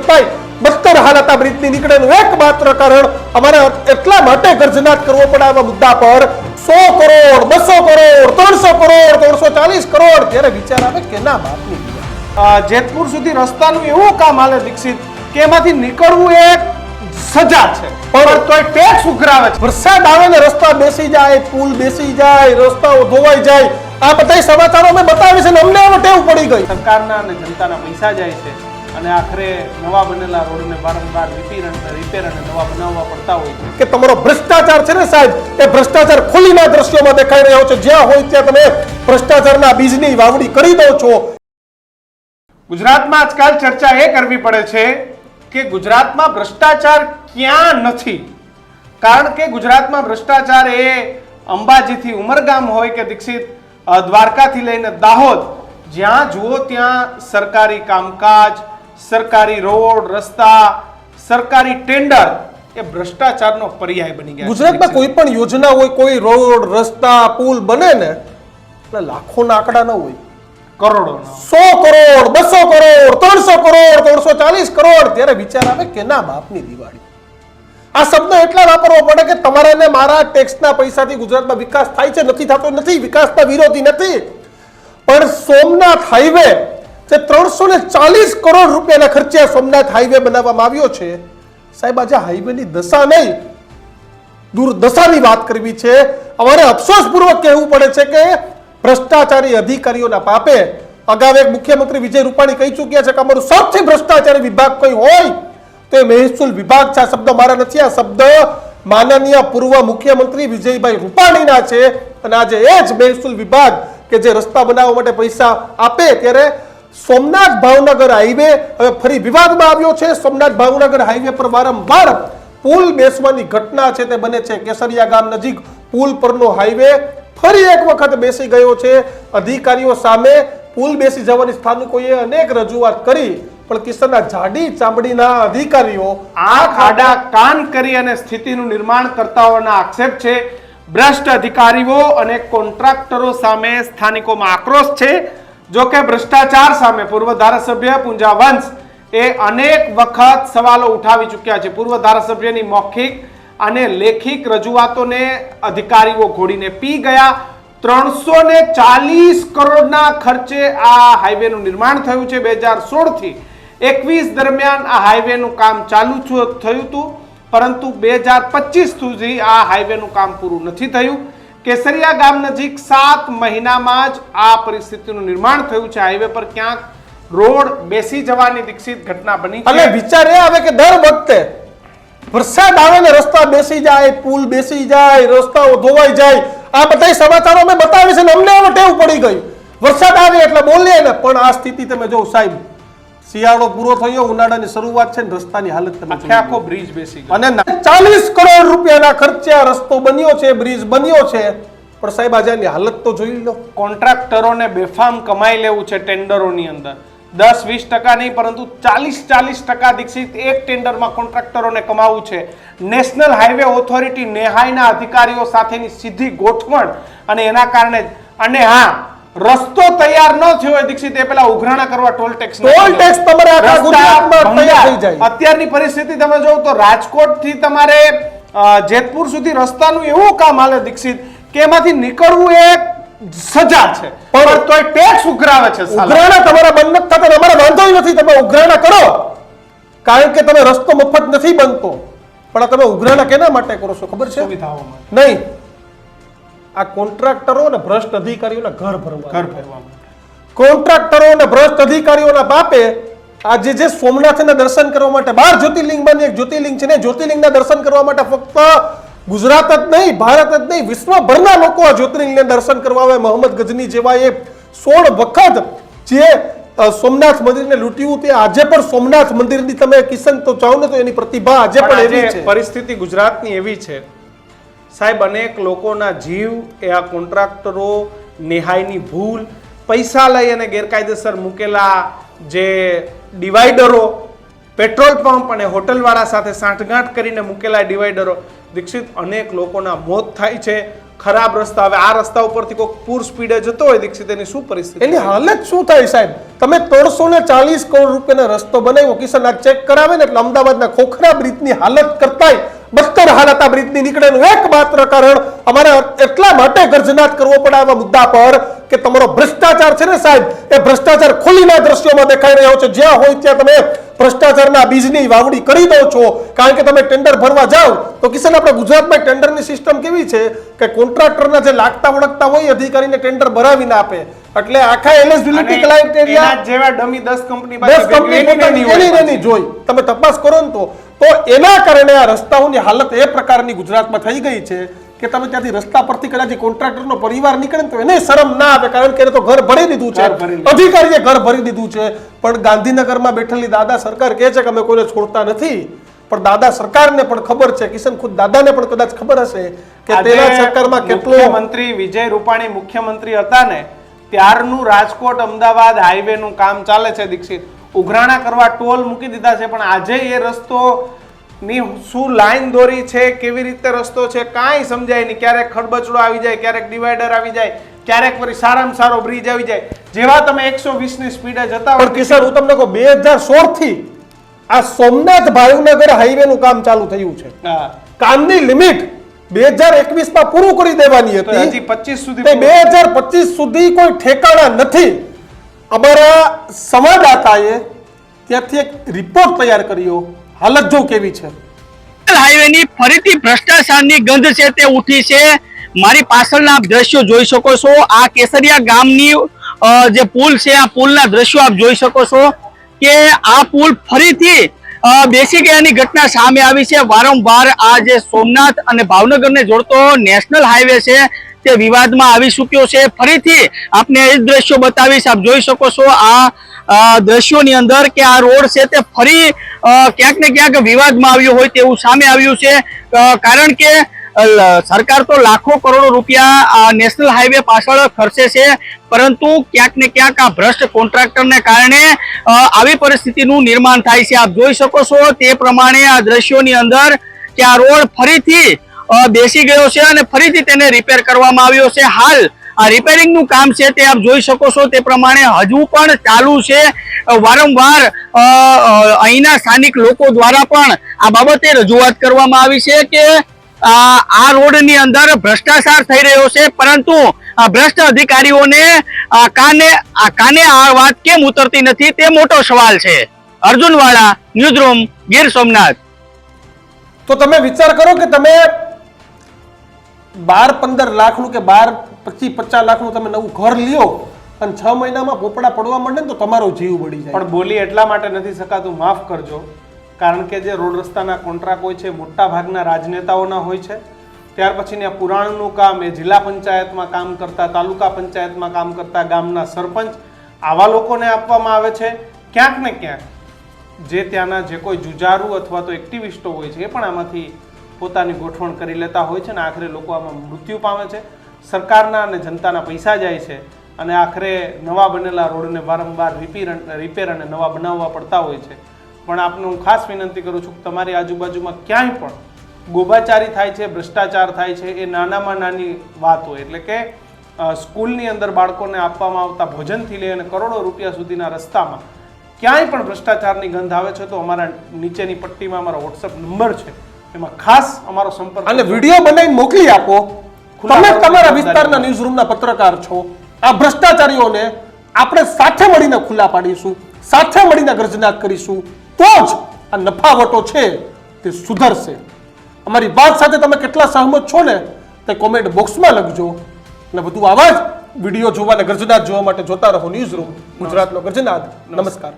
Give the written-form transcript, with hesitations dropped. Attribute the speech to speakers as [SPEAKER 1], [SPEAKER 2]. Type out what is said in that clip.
[SPEAKER 1] છતાંય બદતર હાલત આ બ્રિજની નીકળેનું એકમાત્ર કારણ અમારે એટલા માટે ગર્જનાટ કરવો પડે આવા મુદ્દા પર 100 કરોડ 200 કરોડ 300 કરોડ 340 કરોડ ત્યારે વિચાર આવે કે ના બાપની
[SPEAKER 2] જેતપુર સુધી રસ્તાનું એવું કામ હાલે દીક્ષિત કે એમાંથી નીકળવું એક સજા છે પણ તોય ટેક્સ ઉઘરાવે છે.
[SPEAKER 1] વરસાદ આવે ને રસ્તા બેસી જાય, પુલ બેસી જાય, રસ્તાઓ ધોવાઈ જાય, આ બધા સમાચારો મેં બતાવી છે ને અમને હવે ટેવ પડી ગઈ.
[SPEAKER 2] સરકારના અને જનતાના પૈસા જાય છે અને આખરે નવા બનેલા રોડને વારંવાર રિપેર અને નવા બનાવવા પડતા હોય છે.
[SPEAKER 1] કે તમારો ભ્રષ્ટાચાર છે ને સાહેબ, એ ભ્રષ્ટાચાર ખુલ્લીના દ્રશ્યોમાં દેખાઈ રહ્યો છે. જ્યાં હોય ત્યાં તમે ભ્રષ્ટાચારના બીજની વાવડી કરી દો છો.
[SPEAKER 2] ગુજરાતમાં આજકાલ ચર્ચા એ કરવી પડે છે કે ગુજરાતમાં ભ્રષ્ટાચાર ક્યાં નથી. કારણ કે ગુજરાતમાં ભ્રષ્ટાચાર એ અંબાજીથી ઉમરગામ હોય કે દીક્ષિત દ્વારકાથી લઈને દાહોદ, જ્યાં જુઓ ત્યાં સરકારી કામકાજ, સરકારી રોડ રસ્તા, સરકારી ટેન્ડર એ ભ્રષ્ટાચારનો પર્યાય બની ગયા.
[SPEAKER 1] ગુજરાતમાં કોઈ પણ યોજના હોય, કોઈ રોડ રસ્તા પુલ બને ને એટલે લાખોના આંકડા ન હોય,
[SPEAKER 2] કરોડો,
[SPEAKER 1] 100 કરોડ 200 કરોડ 300 કરોડ 340 કરોડ ત્યારે વિચાર આવે કે ના બાપની દિવાળી. આ શબ્દ એટલા વાપરવો પડે કે તમારા ને મારા ટેક્સના પૈસાથી ગુજરાતમાં વિકાસ થાય છે, નથી થતો, નથી, વિકાસના વિરોધી નથી. પણ સોમનાથ હાઈવે જે 340 કરોડ રૂપિયાના ખર્ચે સોમનાથ હાઈવે બનાવવામાં આવ્યો છે સાહેબ, આજે હાઈવેની દશા નહીં દુર્દશાની વાત કરવી છે. અમારે અફસોસપૂર્વક કહેવું પડે છે કે ભ્રષ્ટાચારી અધિકારીઓના પાપે અગાઉ એક મુખ્યમંત્રી વિજય રૂપાણી કહી ચૂક્યા છે કે અમારું સૌથી ભ્રષ્ટાચારી વિભાગ કોઈ હોય તો એ મહેસૂલ વિભાગ છે. આ શબ્દ મારા નથી, આ શબ્દ માનનીય પૂર્વ મુખ્યમંત્રી વિજયભાઈ રૂપાણીના છે. અને આજે એ જ મહેસૂલ વિભાગ કે જે રસ્તા બનાવવા માટે પૈસા આપે ત્યારે સોમનાથ ભાવનગર હાઈવે હવે ફરી વિવાદમાં આવ્યો છે. સોમનાથ ભાવનગર હાઈવે પર વારંવાર પુલ બેસવાની ઘટના છે તે બને છે. કેસરિયા ગામ નજીક પુલ પરનો હાઈવે ફરી એક વખત બેસી ગયો છે. અધિકારીઓ સામે પુલ બેસી જવાની સ્થાનિકોએ અનેક રજૂઆત કરી પણ કિશનના જાડી ચામડીના અધિકારીઓ
[SPEAKER 2] આંખ આડા કાન કરી અને સ્થિતિનું નિર્માણ કરતા હોવાના આક્ષેપ છે. ભ્રષ્ટ અધિકારીઓ અને કોન્ટ્રાક્ટરો સામે સ્થાનિકોમાં આક્રોશ છે. જો કે ભ્રષ્ટાચાર સામે પૂર્વ ધારાસભ્ય પૂંજા વંશ એ અનેક વખત સવાલો ઉઠાવી ચૂક્યા છે. પૂર્વ ધારાસભ્યની મૌખિક અને લેખિત રજૂઆતોને અધિકારીઓ ઘોડીને પી ગયા. 340 કરોડના ખર્ચે આ હાઈવેનું નિર્માણ થયું છે. 2016 થી 21 દરમિયાન આ હાઈવેનું કામ ચાલુ થયું હતું, પરંતુ 2025 સુધી આ હાઈવેનું કામ પૂરું નથી થયું. કેસરિયા ગામ નજીક 7 મહિનામાં જ આ પરિસ્થિતિનું નિર્માણ થયું છે. હાઈવે પર ક્યાંક રોડ બેસી જવાની દીક્ષિત ઘટના બની છે.
[SPEAKER 1] અને વિચાર એ આવે કે દર વખતે વરસાદ આવે ને રસ્તા બેસી જાય, પુલ બેસી જાય, રસ્તાઓ ધોવાઈ જાય, આ બધા સમાચારો મેં બતાવી છે ને અમને હવે ટેવ પડી ગઈ. વરસાદ આવે એટલે બોલીએ ને, પણ આ સ્થિતિ તમે જો સાહેબ, શિયાળો પૂરો થયો, ઉનાળાની શરૂઆત છે ને રસ્તાની હાલત તમે
[SPEAKER 2] આખો બ્રિજ બેસી ગયો.
[SPEAKER 1] અને 40 કરોડ રૂપિયાના ખર્ચે આ રસ્તો બન્યો છે, બ્રિજ બન્યો છે, પણ સાહેબ આજે આની હાલત તો જોઈ લો.
[SPEAKER 2] કોન્ટ્રાક્ટરોને બેફામ કમાઈ લેવું છે ટેન્ડરોની અંદર. 10-20% નહીં પરંતુ 40% દીક્ષિત એક ટેન્ડરમાં કોન્ટ્રાક્ટરોને કમાવું છે. નેશનલ હાઈવે ઓથોરિટી નેહાઈના અધિકારીઓ સાથેની સીધી ગોઠવણ અને એના કારણે અને હા, રસ્તો તૈયાર ન થયો હોય દીક્ષિત એ પેલા ઉઘરાણા કરવા ટોલ ટેક્સ
[SPEAKER 1] તમારે આખા ગુજરાતમાં તૈયાર થઈ જાય.
[SPEAKER 2] અત્યારની પરિસ્થિતિ તમે જોવો તો રાજકોટ થી તમારે જેતપુર સુધી રસ્તાનું એવું કામ હાલે દીક્ષિત કે એમાંથી નીકળવું એક સજા છે, પણ તોય ટેક્સ ઉઘરાવે છે.
[SPEAKER 1] ઉઘરાણા તમારા બંધ નથી થતા, અમારે વાંધો નથી, તમે ઉઘરાણા કરો કારણ કે તમે રસ્તો મફત નથી બનતો. પણ તમે ઉઘરાણા કેના માટે કરો છો ખબર છે?
[SPEAKER 2] સુવિધાઓ માટે
[SPEAKER 1] નહીં, આ કોન્ટ્રાક્ટરો અને ભ્રષ્ટ અધિકારીઓના ઘર ભરવા. કોન્ટ્રાક્ટરો અને ભ્રષ્ટ અધિકારીઓના પાપે આજે જે સોમનાથના દર્શન કરવા માટે 12 જ્યોતિર્લિંગમાંની એક જ્યોતિર્લિંગ છે ને, જ્યોતિર્લિંગના દર્શન કરવા માટે ફક્ત ગુજરાત જ નહીં, ભારત જ નહીં, વિશ્વભરના લોકો આ જ્યોતિર્લિંગના દર્શન કરવા આવે. મોહમ્મદ ગજની જેવા એ 16 વખત જે સોમનાથ મંદિરને લૂંટ્યું તે આજે પણ સોમનાથ મંદિરની તમે કિશન તો ચાહો ને તો એની પ્રતિભા આજે પણ એવી છે.
[SPEAKER 2] પરિસ્થિતિ ગુજરાતની એવી છે સાહેબ, અનેક લોકોના જીવ એ આ કોન્ટ્રાક્ટરો નેહાઈની ભૂલ, પૈસા લઈ અને ગેરકાયદેસર મૂકેલા જે ડિવાઈડરો પેટ્રોલ પંપ અને હોટલવાળા સાથે સાંઠગાંઠ કરીને મૂકેલા ડિવાઈડરો દીક્ષિત અનેક લોકોના મોત થાય છે. ખરાબ રસ્તા, હવે આ રસ્તા ઉપરથી કોઈ પૂર સ્પીડે જતો હોય દીક્ષિત, એની શું પરિસ્થિતિ?
[SPEAKER 1] એની હાલત શું થાય સાહેબ? તમે 340 કરોડ રૂપિયાનો રસ્તો બનાવ્યો, કિશન આ ચેક કરાવે ને એટલે અમદાવાદના ખોખરા બ્રિજની હાલત કરતાંય બદતર હાલત આ બ્રિજની નીકળેનું એકમાત્ર કારણ અમારે એટલા માટે ગર્જનાટ કરવો પડે આવા મુદ્દા પર કે તમારો ભ્રષ્ટાચાર છે ને સાહેબ, એ ભ્રષ્ટાચાર ખુલ્લીના દ્રશ્યોમાં દેખાઈ રહ્યો છે. જ્યાં હોય ત્યાં તમે ભ્રષ્ટાચારના બીજની વાવડી કરી દો છો. કારણ કે તમે ટેન્ડર ભરવા જાઓ તો કિશન આપણે ગુજરાતમાં ટેન્ડરની સિસ્ટમ કેવી છે કે કોન્ટ્રાક્ટરના જે લાગતા વળગતા હોય અધિકારીને ટેન્ડર ભરાવીને આપે, એટલે આખા એલિજિબિલિટી ક્રાઇટેરિયા
[SPEAKER 2] જેવા ડમી 10 કંપની
[SPEAKER 1] 10 કંપની એની જોઈ તમે તપાસ કરો ને તો એના કારણે આ રસ્તાઓની હાલત એ પ્રકારની ગુજરાતમાં થઈ ગઈ છે કે તમે ત્યાંથી રસ્તા પરથી કદાચ કોન્ટ્રાક્ટરનો પરિવાર નીકળે ને તો એને શરમ ના આવે, કારણ કે એને તો ઘર ભરી દીધું છે, અધિકારીએ ઘર ભરી દીધું છે. પણ ગાંધીનગરમાં બેઠેલી દાદા સરકાર કહે છે કે અમે કોઈને છોડતા નથી, પણ દાદા સરકારને પણ ખબર છે, કિશન ખુદ દાદાને પણ કદાચ ખબર હશે કે તેના સરકારમાં કેટલો
[SPEAKER 2] મંત્રી વિજય રૂપાણી મુખ્યમંત્રી હતા ને ત્યારનું રાજકોટ અમદાવાદ હાઈવે નું કામ ચાલે છે દીક્ષિત. ઉઘરાણા કરવા ટોલ મૂકી દીધા છે, પણ આજે એ રસ્તો ની શું લાઈન દોરી છે, કેવી રીતે રસ્તો છે કાંઈ સમજાય નહીં. ક્યારેક ખડબચડો આવી જાય, ક્યારેક ડિવાઈડર આવી જાય, ક્યારેક વળી સારામાં સારો બ્રિજ આવી જાય. જેવા તમે 120 ની સ્પીડે જતા
[SPEAKER 1] પણ કિશન હું તમને કહું 2016 થી આ સોમનાથ ભાવનગર હાઈવે નું કામ ચાલુ થયું છે. કામની લિમિટ 2021 માં પૂરું કરી દેવાની હતી,
[SPEAKER 2] હજી 25 સુધી
[SPEAKER 1] 2025 સુધી કોઈ ઠેકાણા નથી. અમારા સંવાદદાતાએ ત્યાંથી એક રિપોર્ટ તૈયાર કર્યો, હાલત જો કેવી છે.
[SPEAKER 3] હાઈવેની ફરીથી ભ્રષ્ટાચારની ગંધ છે તે ઉઠી છે. મારી પાછળના આપ દ્રશ્યો જોઈ શકો છો. આ કેસરિયા ગામની જે પુલ છે, આ પુલના દ્રશ્યો આપ જોઈ શકો છો કે આ પુલ ફરીથી બેસી ગયાની ઘટના સામે આવી છે. વારંવાર આ જે સોમનાથ અને ભાવનગરને જોડતો નેશનલ હાઈવે છે તે વિવાદમાં આવી ચૂક્યો છે. ફરીથી આપને એ દ્રશ્યો બતાવીશ, આપ જોઈ શકો છો આ દ્રશ્યોની અંદર કે આ રોડ છે તે ફરી ક્યાંક ને ક્યાંક વિવાદમાં આવ્યો હોય તેવું સામે આવ્યું છે. કારણ કે સરકાર તો લાખો કરોડો રૂપિયા આ નેશનલ હાઈવે પાછળ ખર્ચે છે, પરંતુ ક્યાંક ને ક્યાંક આ ભ્રષ્ટ કોન્ટ્રાક્ટરને કારણે આવી પરિસ્થિતિનું નિર્માણ થાય છે. આપ જોઈ શકો છો તે પ્રમાણે આ દ્રશ્યોની અંદર કે આ રોડ ફરીથી બેસી ગયો છે અને ફરીથી તેને રિપેર કરવામાં આવ્યો છે. હાલ આ રિપેરિંગ નું કામ છે તે આપ જોઈ શકો છો તે પ્રમાણે હજુ પણ ચાલુ છે. વારંવાર અહીંના સ્થાનિક લોકો દ્વારા પણ આ બાબતે રજૂઆત કરવામાં આવી છે કે આ રોડની અંદર ભ્રષ્ટાચાર થઈ રહ્યો છે, પરંતુ આ ભ્રષ્ટ અધિકારીઓને કાને આ વાત કેમ ઉતરતી નથી તે મોટો સવાલ છે. અર્જુનવાળા, ન્યૂઝરૂમ, ગીર સોમનાથ.
[SPEAKER 1] તો તમે વિચાર કરો કે તમે 12-15 લાખનું કે 12-25-50 લાખનું તમે નવું ઘર લ્યો અને 6 મહિનામાં પોપડા પડવા માંડે ને તો તમારો જીવ બળી જાય.
[SPEAKER 2] પણ બોલી એટલા માટે નથી શકાતું, માફ કરજો, કારણ કે જે રોડ રસ્તાના કોન્ટ્રાક્ટ હોય છે મોટા ભાગના રાજનેતાઓના હોય છે. ત્યાર પછીની આ પુરાણનું કામ એ જિલ્લા પંચાયતમાં કામ કરતા, તાલુકા પંચાયતમાં કામ કરતા, ગામના સરપંચ, આવા લોકોને આપવામાં આવે છે. ક્યાંક ને ક્યાંક જે ત્યાંના જે કોઈ જુજારુ અથવા તો એક્ટિવિસ્ટો હોય છે એ પણ આમાંથી પોતાની ગોઠવણ કરી લેતા હોય છે અને આખરે લોકો આમાં મૃત્યુ પામે છે. સરકારના અને જનતાના પૈસા જાય છે અને આખરે નવા બનેલા રોડને વારંવાર રિપેર અને નવા બનાવવા પડતા હોય છે. પણ આપને હું ખાસ વિનંતી કરું છું કે તમારી આજુબાજુમાં ક્યાંય પણ ગોબાચારી થાય છે, ભ્રષ્ટાચાર થાય છે, એ નાનામાં નાની વાત હોય, એટલે કે સ્કૂલની અંદર બાળકોને આપવામાં આવતા ભોજનથી લઈ અને કરોડો રૂપિયા સુધીના રસ્તામાં ક્યાંય પણ ભ્રષ્ટાચારની ગંધ આવે છે તો અમારા નીચેની પટ્ટીમાં અમારો વોટ્સએપ નંબર છે, એમાં ખાસ અમારો સંપર્ક
[SPEAKER 1] અને વિડીયો બનાવીને મોકલી આપો. તમે તમારા વિસ્તારના ન્યૂઝરૂમના પત્રકાર છો. આ ભ્રષ્ટાચારીઓને આપણે સાથે મળીને ખુલ્લા પાડીશું, સાથે મળીને ગર્જનાટ કરીશું, તો જ આ નફાવટો છે તે સુધરશે. અમારી વાત સાથે તમે કેટલા સહમત છો ને તે કોમેન્ટ બોક્સમાં લખજો. અને બધું આવા જ વિડીયો જોવા અને ગર્જનાટ જોવા માટે જોતા રહો ન્યૂઝરૂમ, ગુજરાતનો ગર્જનાટ. નમસ્કાર.